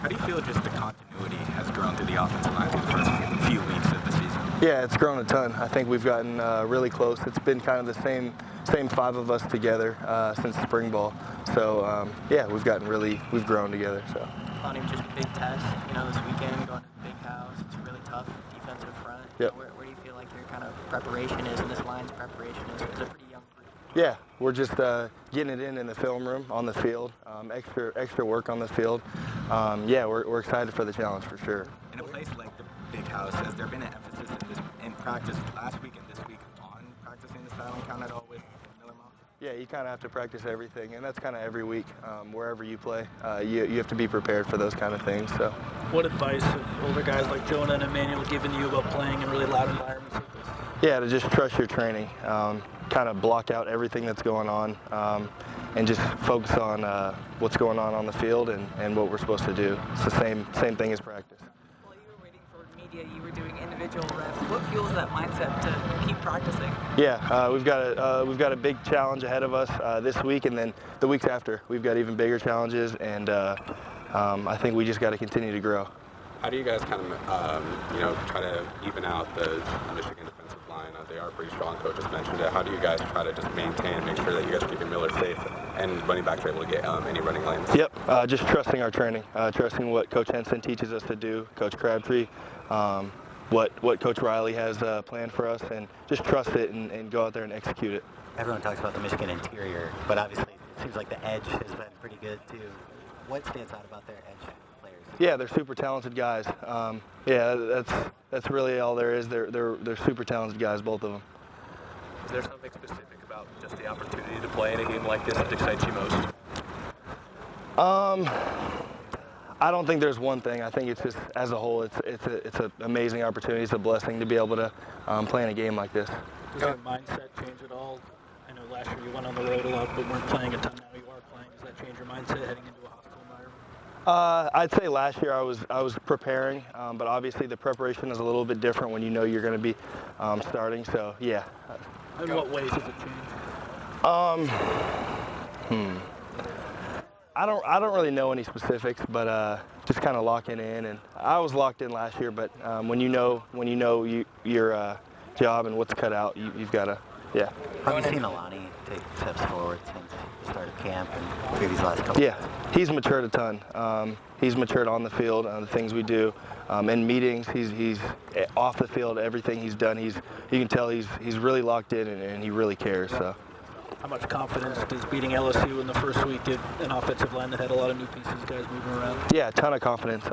How do you feel just the continuity has grown through the offensive line through the first few weeks of the season? Yeah, it's grown a ton. I think we've gotten really close. It's been kind of the same five of us together since spring ball. So yeah, we've grown together. So. Lonnie, just a big test, this weekend, going to the big house. It's a really tough defensive front. Yep. Where do you feel like your kind of preparation is, and this line's preparation is? It's a pretty young group. Yeah, we're just getting it in the film room, on the field, extra work on the field. Yeah, we're excited for the challenge for sure. In a place like the big house, has there been an emphasis in practice last week and this week on practicing the styling count at all with Miller Mountain? Yeah, you kind of have to practice everything, and that's kind of every week. Wherever you play, you have to be prepared for those kind of things. So. What advice have older guys like Jonah and Emmanuel given you about playing in really loud environments like this? Yeah, to just trust your training, kind of block out everything that's going on, and just focus on what's going on the field and what we're supposed to do. It's the same thing as practice. While you were waiting for media, you were doing individual reps. What fuels that mindset to keep practicing? Yeah, we've got a big challenge ahead of us this week, and then the weeks after we've got even bigger challenges, and I think we just got to continue to grow. How do you guys kind of, try to even out the Michigan defensive line? They are pretty strong. Coach just mentioned it. How do you guys try to just maintain and make sure that you guys are keeping Miller safe and running backs are able to get any running lanes? Yep, just trusting our training, trusting what Coach Henson teaches us to do, Coach Crabtree, what Coach Riley has planned for us, and just trust it and go out there and execute it. Everyone talks about the Michigan interior, but obviously it seems like the edge has been pretty good too. What stands out about their edge players? Yeah, they're super talented guys. Yeah, that's really all there is. They're super talented guys, both of them. Is there something specific about just the opportunity to play in a game like this that excites you most? I don't think there's one thing. I think it's just as a whole, it's an amazing opportunity. It's a blessing to be able to play in a game like this. Does your mindset change at all? I know last year you went on the road a lot, but weren't playing a ton. Now you are playing. Does that change your mindset heading into a hostile environment? I'd say last year I was preparing, but obviously the preparation is a little bit different when you know you're going to be starting. So yeah. In what ways does it change? I don't really know any specifics, but just kind of locking in. And I was locked in last year, but when you know your job and what's cut out, you've got to, yeah. Have you seen Alani take steps forward since the start of camp and maybe these last couple? Yeah, he's matured a ton. He's matured on the field, the things we do, in meetings. He's off the field. Everything he's done, you can tell he's really locked in and he really cares. So. How much confidence does beating LSU in the first week give an offensive line that had a lot of new pieces, guys moving around? Yeah, a ton of confidence.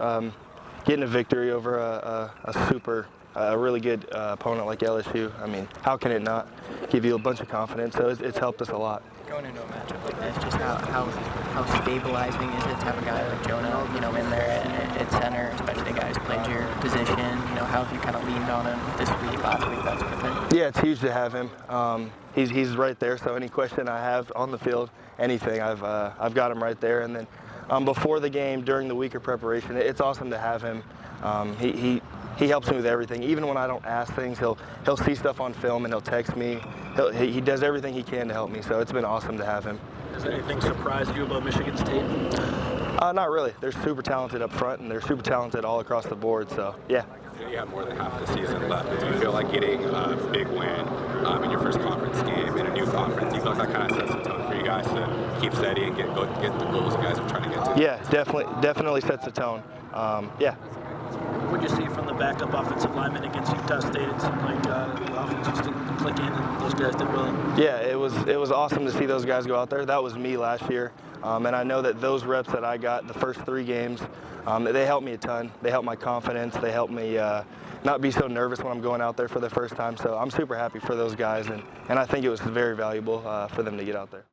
Getting a victory over a really good opponent like LSU, I mean, how can it not give you a bunch of confidence? So it's helped us a lot. Going into a matchup like this, just how stabilizing is it to have a guy like Jonah, in there at center, especially guys who played your position? How have you kind of leaned on him this week, last week, that sort of thing? Yeah, it's huge to have him. He's right there, so any question I have on the field, anything, I've got him right there. And then before the game, during the week of preparation, it's awesome to have him. He helps me with everything. Even when I don't ask things, he'll see stuff on film and he'll text me. He does everything he can to help me, so it's been awesome to have him. Has anything surprised you about Michigan's team? Not really. They're super talented up front, and they're super talented all across the board, so yeah. You have more than half the season left. Do you feel like getting a big win in your first conference game in a new conference, do you feel like that kind of sets the tone for you guys to keep steady and get the goals you guys are trying to get to? Yeah, definitely sets the tone. Yeah. What did you see from the backup offensive lineman against Utah State? It seemed like the offense just didn't click in, and those guys did well. Yeah, it was awesome to see those guys go out there. That was me last year, and I know that those reps that I got the first 3 games, they helped me a ton. They helped my confidence. They helped me not be so nervous when I'm going out there for the first time. So I'm super happy for those guys, and I think it was very valuable for them to get out there.